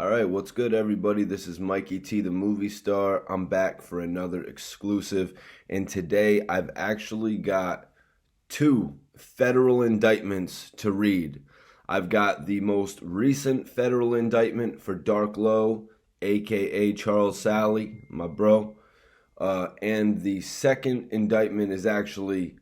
All right, what's good, everybody? This is Mikey T, the movie star. I'm back for another exclusive, and today I've actually got two federal indictments to read. I've got the most recent federal indictment for Dark Low, aka Charles Sally, my bro, and the second indictment is actually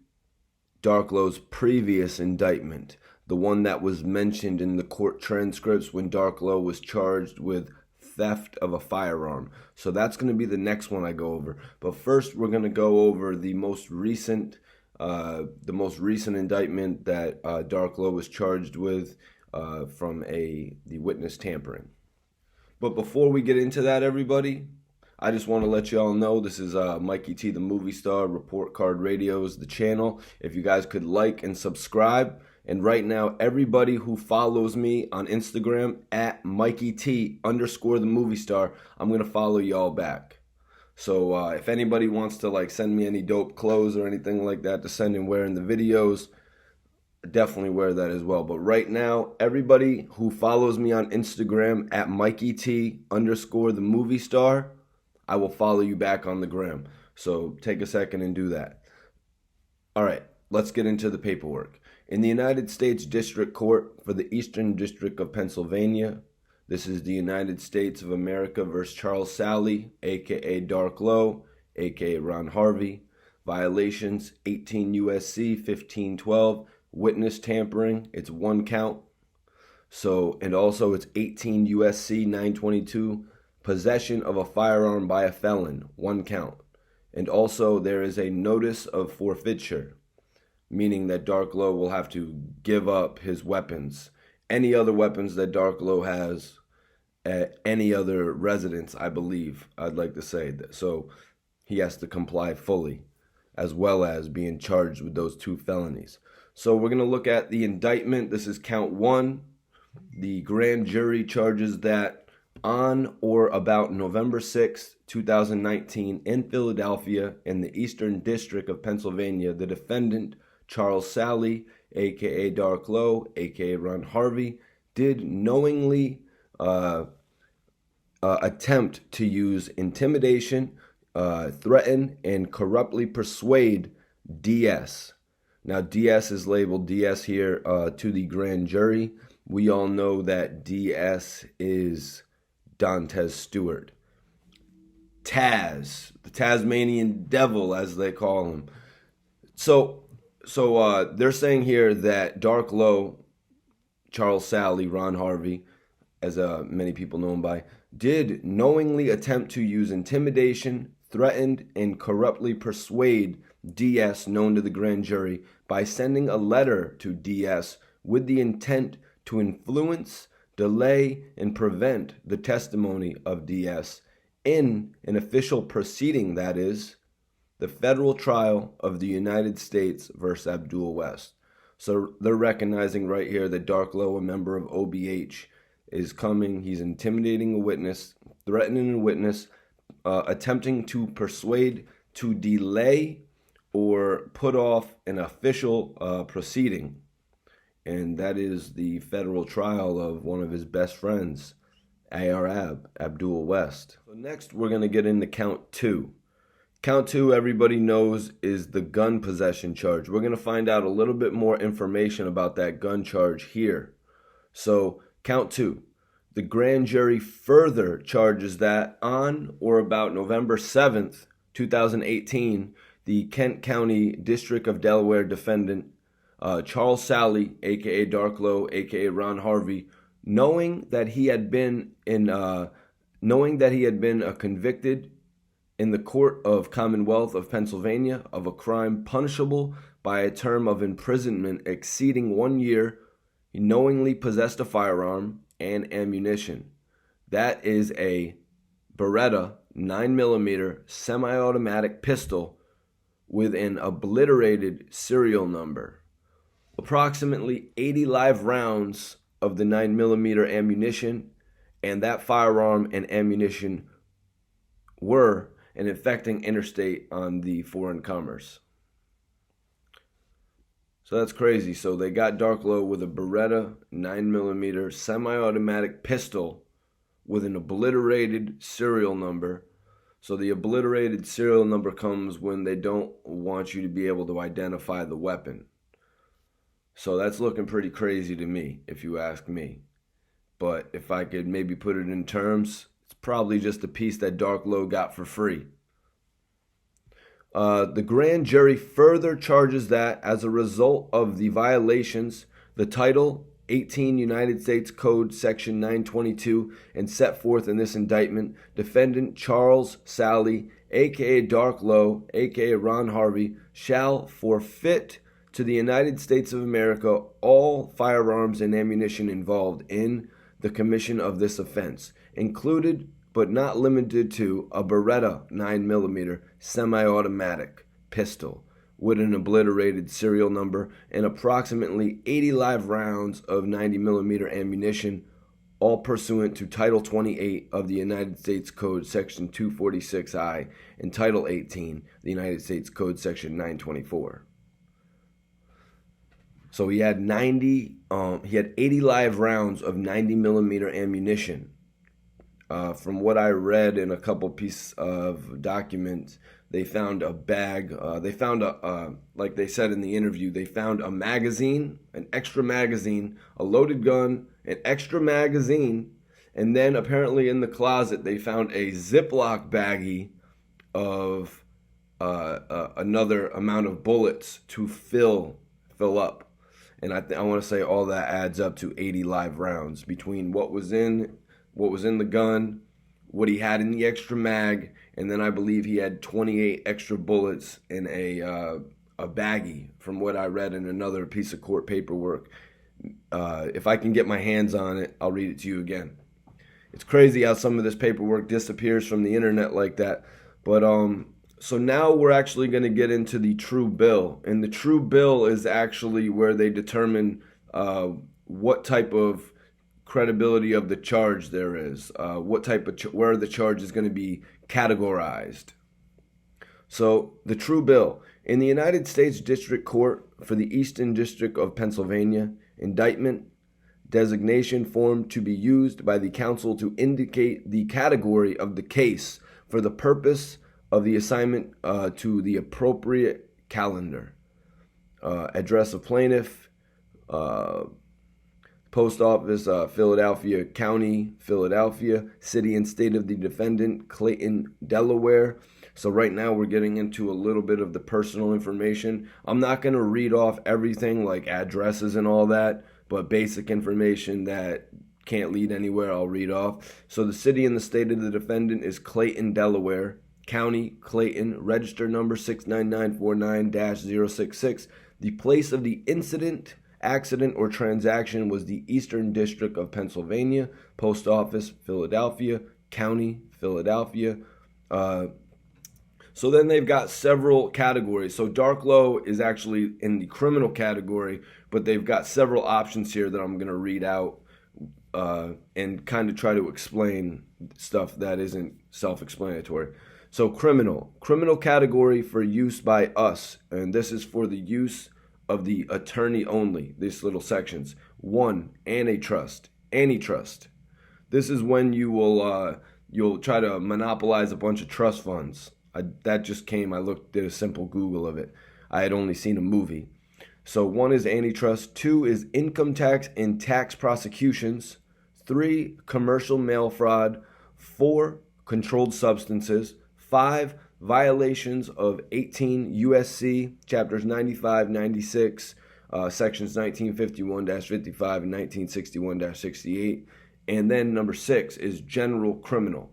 Dark Low's previous indictment, the one that was mentioned in the court transcripts when Dark Low was charged with theft of a firearm. So that's going to be the next one I go over. But first, we're going to go over the most recent indictment that Dark Low was charged with from the witness tampering. But before we get into that, everybody, I just want to let you all know this is Mikey T, the movie star. Report Card Radio is the channel. If you guys could like and subscribe. And right now, everybody who follows me on Instagram at Mikey T _ the movie star, I'm going to follow y'all back. So if anybody wants to send me any dope clothes or anything like that to send and wear in the videos, definitely wear that as well. But right now, everybody who follows me on Instagram at Mikey T _ the movie star, I will follow you back on the gram. So take a second and do that. All right, let's get into the paperwork. In the United States District Court for the Eastern District of Pennsylvania, this is the United States of America versus Charles Sally, aka Dark Low, aka Ron Harvey. Violations 18 U.S.C. 1512, witness tampering, it's one count. And also it's 18 U.S.C. 922, possession of a firearm by a felon, one count. And also there is a notice of forfeiture, meaning that Dark Low will have to give up his weapons. Any other weapons that Dark Low has at any other residence, I believe, I'd like to say. So he has to comply fully, as well as being charged with those two felonies. So we're going to look at the indictment. This is count one. The grand jury charges that on or about November 6, 2019, in Philadelphia, in the Eastern District of Pennsylvania, the defendant, Charles Sally, aka Dark Low, aka Ron Harvey, did knowingly attempt to use intimidation, threaten, and corruptly persuade DS. Now, DS is labeled DS here to the grand jury. We all know that DS is Dantes Stewart. Taz, the Tasmanian devil, as they call him. So they're saying here that Dark Low, Charles Sally, Ron Harvey, as many people know him by, did knowingly attempt to use intimidation, threatened, and corruptly persuade DS, known to the grand jury, by sending a letter to DS with the intent to influence, delay, and prevent the testimony of DS in an official proceeding, that is, the federal trial of the United States versus Abdul West. So they're recognizing right here that Dark Low, a member of OBH, is coming. He's intimidating a witness, threatening a witness, attempting to persuade to delay or put off an official proceeding. And that is the federal trial of one of his best friends, Abdul West. So next, we're going to get into count two. Count two, everybody knows, is the gun possession charge. We're going to find out a little bit more information about that gun charge here. So, count two. The grand jury further charges that on or about November 7th, 2018, the Kent County District of Delaware defendant, Charles Sally, aka Dark Low, aka Ron Harvey, knowing that he had been convicted in the Court of Commonwealth of Pennsylvania of a crime punishable by a term of imprisonment exceeding 1 year, he knowingly possessed a firearm and ammunition. That is a Beretta 9mm semi-automatic pistol with an obliterated serial number. Approximately 80 live rounds of the 9mm ammunition and that firearm and ammunition were and infecting interstate on the foreign commerce. So that's crazy. So they got Dark Low with a Beretta 9mm semi-automatic pistol with an obliterated serial number. So the obliterated serial number comes when they don't want you to be able to identify the weapon. So that's looking pretty crazy to me, if you ask me. But if I could maybe put it in terms, it's probably just a piece that Dark Low got for free. The grand jury further charges that as a result of the violations, the Title 18 United States Code Section 922 and set forth in this indictment, defendant Charles Sally, aka Dark Low, aka Ron Harvey, shall forfeit to the United States of America all firearms and ammunition involved in the commission of this offense, included but not limited to a Beretta 9mm semi-automatic pistol with an obliterated serial number and approximately 80 live rounds of 90mm ammunition, all pursuant to Title 28 of the United States Code Section 246I and Title 18, the United States Code Section 924. So he had 80 live rounds of 90mm ammunition. From what I read in a couple pieces of documents, they found a bag. Like they said in the interview, they found a magazine, an extra magazine, a loaded gun, an extra magazine, and then apparently in the closet they found a Ziploc baggie of another amount of bullets to fill up. And I want to say all that adds up to 80 live rounds between what was in the gun, what he had in the extra mag, and then I believe he had 28 extra bullets in a baggie, from what I read in another piece of court paperwork. If I can get my hands on it, I'll read it to you again. It's crazy how some of this paperwork disappears from the internet like that. But so now we're actually going to get into the true bill, and the true bill is actually where they determine what type of credibility of the charge there is, where the charge is going to be categorized. So the true bill in the United States District Court for the Eastern District of Pennsylvania, indictment designation form to be used by the counsel to indicate the category of the case for the purpose of the assignment to the appropriate calendar. Address of plaintiff, Post Office, Philadelphia County, Philadelphia, City and State of the defendant, Clayton, Delaware. So right now we're getting into a little bit of the personal information. I'm not going to read off everything like addresses and all that, but basic information that can't lead anywhere I'll read off. So the city and the state of the defendant is Clayton, Delaware. County, Clayton, register number 69949-066. The place of the incident, accident, or transaction was the Eastern District of Pennsylvania. Post Office, Philadelphia. County, Philadelphia. So then they've got several categories. So Dark Low is actually in the criminal category, but they've got several options here that I'm going to read out and kind of try to explain stuff that isn't self-explanatory. So criminal category for use by us, and this is for the use of the attorney only, these little sections. 1, antitrust. This is when you'll try to monopolize a bunch of trust funds. That just came, did a simple Google of it. I had only seen a movie. So 1 is antitrust, 2 is income tax and tax prosecutions, 3, commercial mail fraud, 4, controlled substances, 5, violations of 18 USC chapters 95, 96, sections 1951-55 and 1961-68. And then number 6 is general criminal.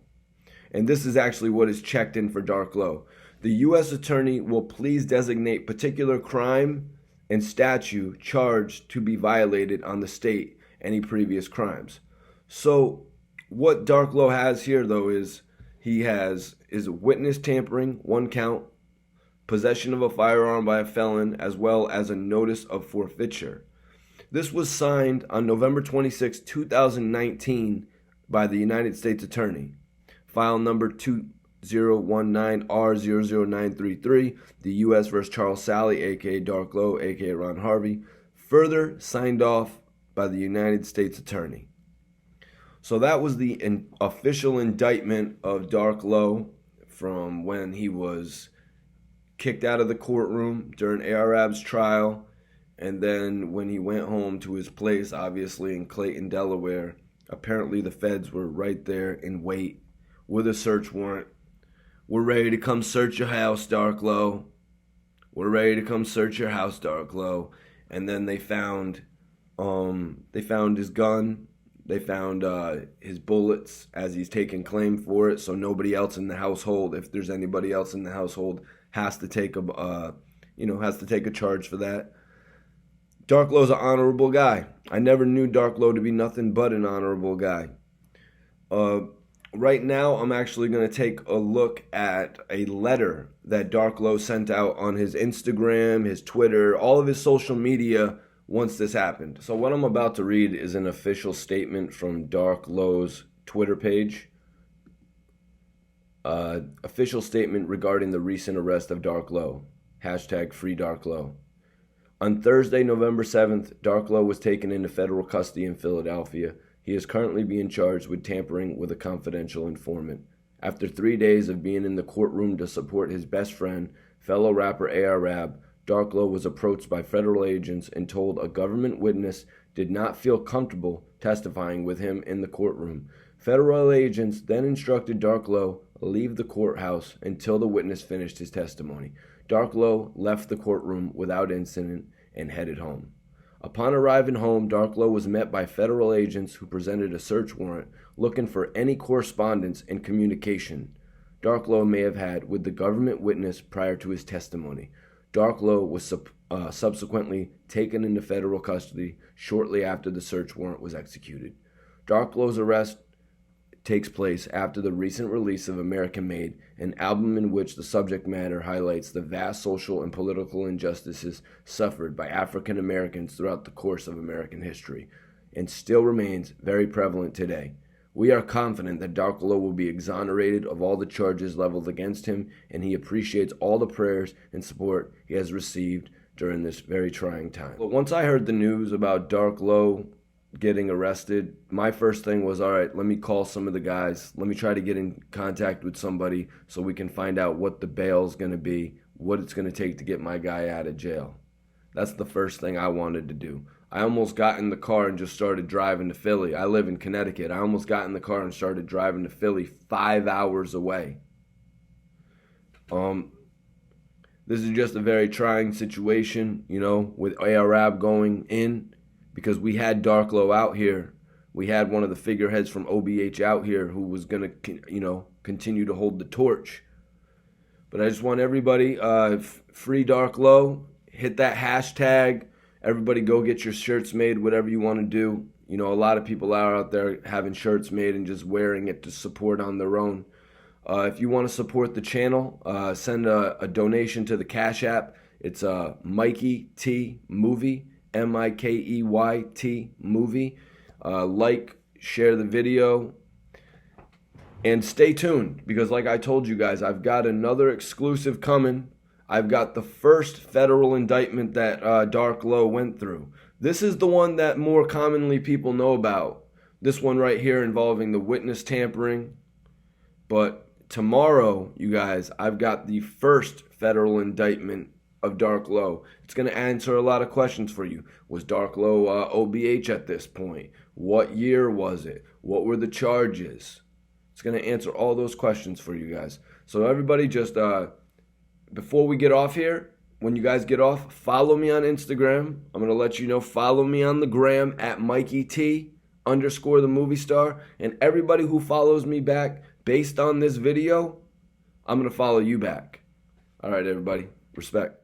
And this is actually what is checked in for Dark Low. The U.S. attorney will please designate particular crime and statute charged to be violated on the state any previous crimes. So what Dark Low has here, though, is witness tampering, 1 count, possession of a firearm by a felon, as well as a notice of forfeiture. This was signed on November 26, 2019 by the United States Attorney. File number 2019R00933, the U.S. vs. Charles Sally, a.k.a. Dark Low, a.k.a. Ron Harvey, further signed off by the United States Attorney. So that was the official indictment of Dark Low from when he was kicked out of the courtroom during Arab's trial, and then when he went home to his place, obviously in Clayton, Delaware. Apparently the feds were right there in wait with a search warrant. We're ready to come search your house, Dark Low. We're ready to come search your house, Dark Low. And then they found his gun. They found his bullets as he's taking claim for it. So nobody else in the household, if there's anybody else in the household, has to take a charge for that. Dark Low's an honorable guy. I never knew Dark Low to be nothing but an honorable guy. Right now, I'm actually going to take a look at a letter that Dark Low sent out on his Instagram, his Twitter, all of his social media once this happened. So what I'm about to read is an official statement from Dark Low's Twitter page. Official statement regarding the recent arrest of Dark Low. #FreeDarkLow. On Thursday, November 7th, Dark Low was taken into federal custody in Philadelphia. He is currently being charged with tampering with a confidential informant. After 3 days of being in the courtroom to support his best friend, fellow rapper Arab, Dark Low was approached by federal agents and told a government witness did not feel comfortable testifying with him in the courtroom. Federal agents then instructed Dark Low leave the courthouse until the witness finished his testimony. Dark Low left the courtroom without incident and headed home. Upon arriving home, Dark Low was met by federal agents who presented a search warrant looking for any correspondence and communication Dark Low may have had with the government witness prior to his testimony. Dark Low was subsequently taken into federal custody shortly after the search warrant was executed. Dark Low's arrest takes place after the recent release of American Made, an album in which the subject matter highlights the vast social and political injustices suffered by African Americans throughout the course of American history, and still remains very prevalent today. We are confident that Dark Low will be exonerated of all the charges leveled against him, and he appreciates all the prayers and support he has received during this very trying time. But once I heard the news about Dark Low getting arrested, my first thing was, all right, let me call some of the guys. Let me try to get in contact with somebody so we can find out what the bail's going to be, what it's going to take to get my guy out of jail. That's the first thing I wanted to do. I almost got in the car and just started driving to Philly. I live in Connecticut. I almost got in the car and started driving to Philly 5 hours away. This is just a very trying situation, with Arab going in. Because we had Dark Low out here. We had one of the figureheads from OBH out here who was going to, continue to hold the torch. But I just want everybody, free Dark Low. Hit that hashtag. Everybody go get your shirts made, whatever you want to do. A lot of people are out there having shirts made and just wearing it to support on their own. If you want to support the channel, send a donation to the Cash App. It's Mikey T Movie. MIKEYT movie. Like, share the video, and stay tuned, because like I told you guys, I've got another exclusive coming. I've got the first federal indictment that Dark Low went through. This is the one that more commonly people know about. This one right here involving the witness tampering. But tomorrow, you guys, I've got the first federal indictment of Dark Low. It's going to answer a lot of questions for you. Was Dark Low OBH at this point? What year was it? What were the charges? It's going to answer all those questions for you guys. So everybody, just before we get off here, when you guys get off, follow me on Instagram. I'm going to let you know, follow me on the gram at MikeyT_the movie star. And everybody who follows me back based on this video, I'm going to follow you back. All right, everybody. Respect.